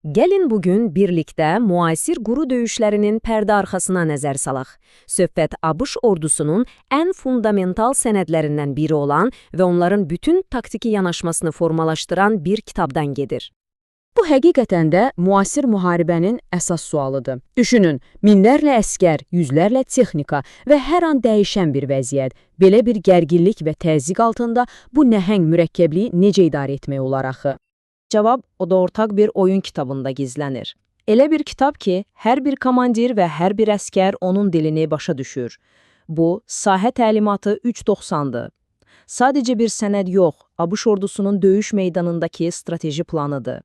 Gelin bugün birlikte müasir quru döyüşlərinin pərdə arxasına nəzər salaq. Söhbət ABŞ ordusunun ən fundamental sənədlərindən biri olan və onların bütün taktiki yanaşmasını formalaşdıran bir kitabdan gedir. Bu həqiqətən də müasir müharibənin əsas sualıdır. Düşünün, minlərlə əskər, yüzlərlə texnika və hər an dəyişən bir vəziyyət. Belə bir gərginlik və təzyiq altında bu nəhəng mürəkkəbliyi necə idarə etmək olar axı? Cavab o da ortaq bir oyun kitabında gizlənir. Elə bir kitab ki, hər bir komandir və hər bir əskər onun dilini başa düşür. Bu, sahə təlimatı 3.90-dır. Sadəcə bir sənəd yox, ABŞ ordusunun döyüş meydanındakı strateji planıdır.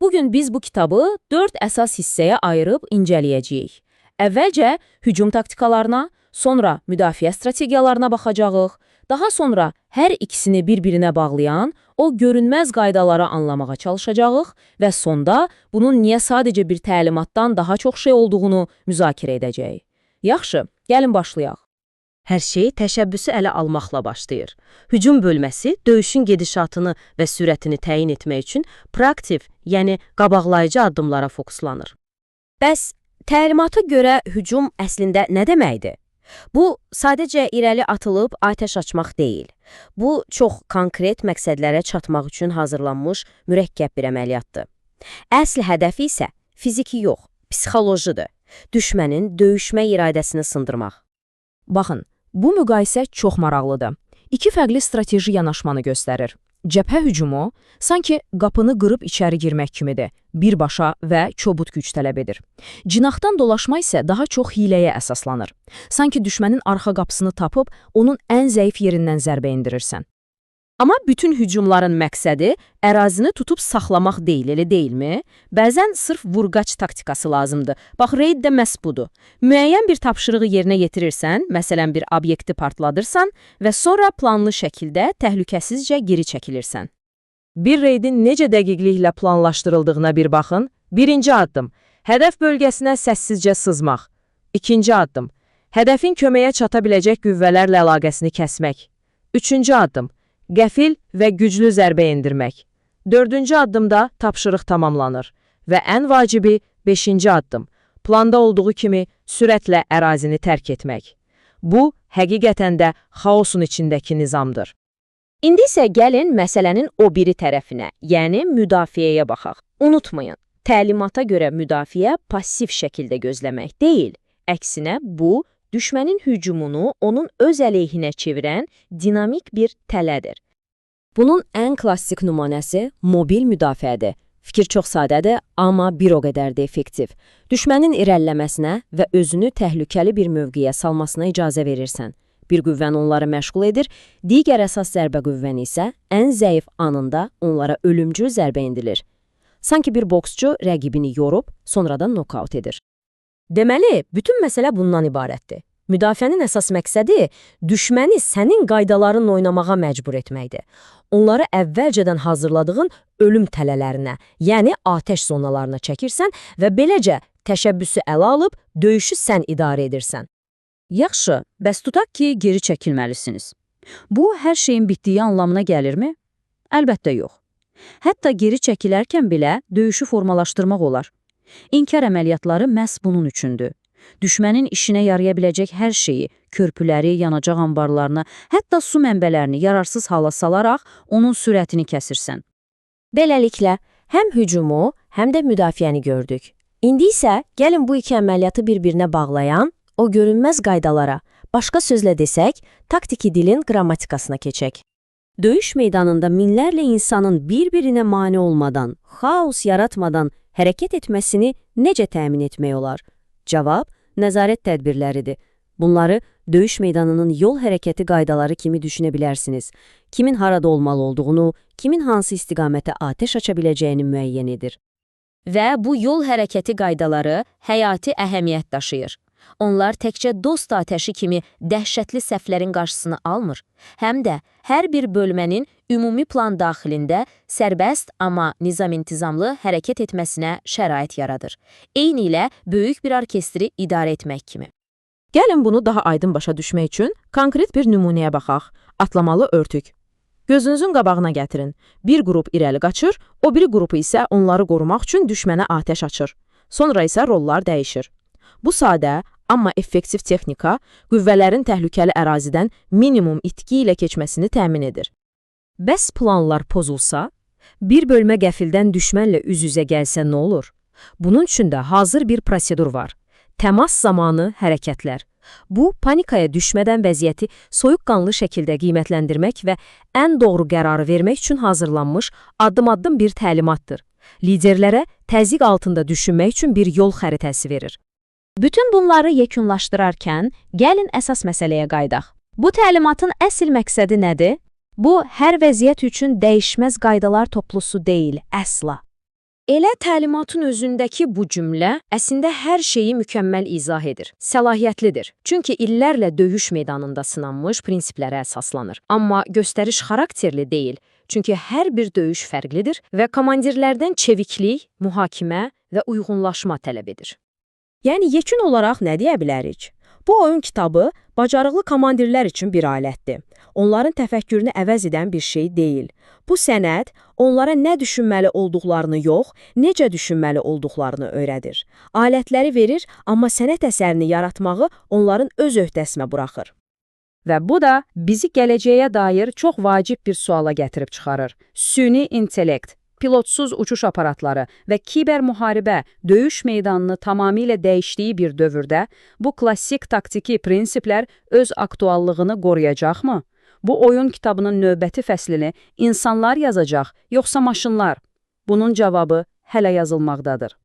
Bugün biz bu kitabı 4 əsas hissəyə ayırıb incələyəcəyik. Əvvəlcə hücum taktikalarına, sonra müdafiə strategiyalarına baxacağıq, daha sonra hər ikisini bir-birinə bağlayan o görünməz qaydaları anlamağa çalışacağıq və sonda bunun niyə sadəcə bir təlimatdan daha çox şey olduğunu müzakirə edəcəyik. Yaxşı, gəlin başlayaq. Hər şey təşəbbüsü ələ almaqla başlayır. Hücum bölməsi döyüşün gedişatını və sürətini təyin etmək üçün proaktiv, yəni qabaqlayıcı addımlara fokuslanır. Bəs təlimata görə hücum əslində nə deməkdir? Bu, sadəcə irəli atılıb atəş açmaq deyil. Bu, çox konkret məqsədlərə çatmaq üçün hazırlanmış mürəkkəb bir əməliyyatdır. Əsl hədəfi isə fiziki yox, psixolojidir. Düşmənin döyüşmə iradəsini sındırmaq. Baxın, bu müqayisə çox maraqlıdır. İki fərqli strateji yanaşmanı göstərir. Cəbhə hücumu sanki qapını qırıb içəri girmək kimidir, birbaşa və çobud güc tələb edir. Cinahdan dolaşma isə daha çox hiləyə əsaslanır. Sanki düşmənin arxa qapısını tapıb, onun ən zəif yerindən zərbə indirirsən. Amma bütün hücumların məqsədi ərazini tutub saxlamaq deyil, elə deyilmi? Bəzən sırf vurgaç taktikası lazımdır. Bax, reyd də məhz budur. Müəyyən bir tapşırığı yerinə yetirirsən, məsələn bir obyekti partladırsan və sonra planlı şəkildə təhlükəsizcə geri çəkilirsən. Bir reydin necə dəqiqliklə planlaşdırıldığına bir baxın. Birinci addım, hədəf bölgəsinə səssizcə sızmaq. İkinci addım, hədəfin köməyə çata biləcək qüvvələrlə əlaqəsini kəsmək. Üçüncü addım, qəfil və güclü zərbə endirmək. Dördüncü addımda tapşırıq tamamlanır. Və ən vacibi 5-ci addım, planda olduğu kimi sürətlə ərazini tərk etmək. Bu, həqiqətən də xaosun içindəki nizamdır. İndi isə gəlin məsələnin o biri tərəfinə, yəni müdafiəyə baxaq. Unutmayın, təlimata görə müdafiə passiv şəkildə gözləmək deyil. Əksinə bu, düşmənin hücumunu onun öz əleyhinə çevirən dinamik bir tələdir. Bunun ən klassik nümunəsi mobil müdafiədir. Fikir çox sadədir, amma bir o qədər də effektiv. Düşmənin irəliləməsinə və özünü təhlükəli bir mövqeyə salmasına icazə verirsən. Bir qüvvən onları məşğul edir, digər əsas zərbə qüvvəni isə ən zəif anında onlara ölümcül zərbə endirir. Sanki bir boksçu rəqibini yorub, sonradan nokaut edir. Deməli, bütün məsələ bundan ibarətdir. Müdafiənin əsas məqsədi düşməni sənin qaydalarınla oynamağa məcbur etməkdir. Onları əvvəlcədən hazırladığın ölüm tələlərinə, yəni atəş zonalarına çəkirsən və beləcə təşəbbüsü ələ alıb döyüşü sən idarə edirsən. Yaxşı, bəs tutaq ki, geri çəkilməlisiniz. Bu, hər şeyin bitdiyi anlamına gəlirmi? Əlbəttə yox. Hətta geri çəkilərkən belə döyüşü formalaşdırmaq olar. İnkar əməliyyatları məhz bunun üçündür. Düşmənin işinə yaraya biləcək hər şeyi, körpüləri, yanacaq anbarlarını, hətta su mənbələrini yararsız hala salaraq onun sürətini kəsirsən. Beləliklə, həm hücumu, həm də müdafiəni gördük. İndi isə gəlin bu iki əməliyyatı bir-birinə bağlayan o görünməz qaydalara, başqa sözlə desək, taktiki dilin qrammatikasına keçək. Döyüş meydanında minlərlə insanın bir-birinə mane olmadan, xaos yaratmadan hərəkət etməsini necə təmin etmək olar? Cavab, nəzarət tədbirləridir. Bunları döyüş meydanının yol hərəkəti qaydaları kimi düşünə bilərsiniz. Kimin harada olmalı olduğunu, kimin hansı istiqamətə atəş aça biləcəyini müəyyən edir. Və bu yol hərəkəti qaydaları həyati əhəmiyyət daşıyır. Onlar təkcə dost atəşi kimi dəhşətli səhvlərin qarşısını almır, həm də hər bir bölmənin ümumi plan daxilində sərbəst, amma nizam-intizamlı hərəkət etməsinə şərait yaradır. Eyni ilə böyük bir orkestri idarə etmək kimi. Gəlin bunu daha aydın başa düşmək üçün konkret bir nümunəyə baxaq. Atlamalı örtük. Gözünüzün qabağına gətirin. Bir qrup irəli qaçır, o biri qrupu isə onları qorumaq üçün düşmənə atəş açır. Sonra isə rollar dəyişir. Bu sadə, amma effektiv texnika qüvvələrin təhlükəli ərazidən minimum itki ilə keçməsini təmin edir. Bəs planlar pozulsa, bir bölmə qəfildən düşmənlə üz-üzə gəlsə nə olur? Bunun üçün də hazır bir prosedur var. Təmas zamanı hərəkətlər. Bu, panikaya düşmədən vəziyyəti soyuqqanlı şəkildə qiymətləndirmək və ən doğru qərarı vermək üçün hazırlanmış addım-addım bir təlimatdır. Liderlərə təzyiq altında düşünmək üçün bir yol xəritəsi verir. Bütün bunları yekunlaşdırarkən, gəlin əsas məsələyə qaydaq. Bu təlimatın əsl məqsədi nədir? Bu, hər vəziyyət üçün dəyişməz qaydalar toplusu deyil, əsla. Elə təlimatın özündəki bu cümlə əslində hər şeyi mükəmməl izah edir. Səlahiyyətlidir. Çünki illərlə döyüş meydanında sınanmış prinsiplərə əsaslanır. Amma göstəriş xarakterli deyil. Çünki hər bir döyüş fərqlidir və komandirlərdən çeviklik, mühakimə və uyğunlaşma tələb edir. Yəni, yekun olaraq nə deyə bilərik? Bu oyun kitabı bacarıqlı komandirlər üçün bir alətdir. Onların təfəkkürünü əvəz edən bir şey deyil. Bu sənəd onlara nə düşünməli olduqlarını yox, necə düşünməli olduqlarını öyrədir. Alətləri verir, amma sənət əsərini yaratmağı onların öz öhdəsinə buraxır. Və bu da bizi gələcəyə dair çox vacib bir suala gətirib çıxarır. Süni intellekt, pilotsuz uçuş aparatları və kiber müharibə döyüş meydanını tamamilə dəyişdiyi bir dövrdə bu klassik taktiki prinsiplər öz aktuallığını qoruyacaqmı? Bu oyun kitabının növbəti fəslini insanlar yazacaq, yoxsa maşınlar? Bunun cavabı hələ yazılmaqdadır.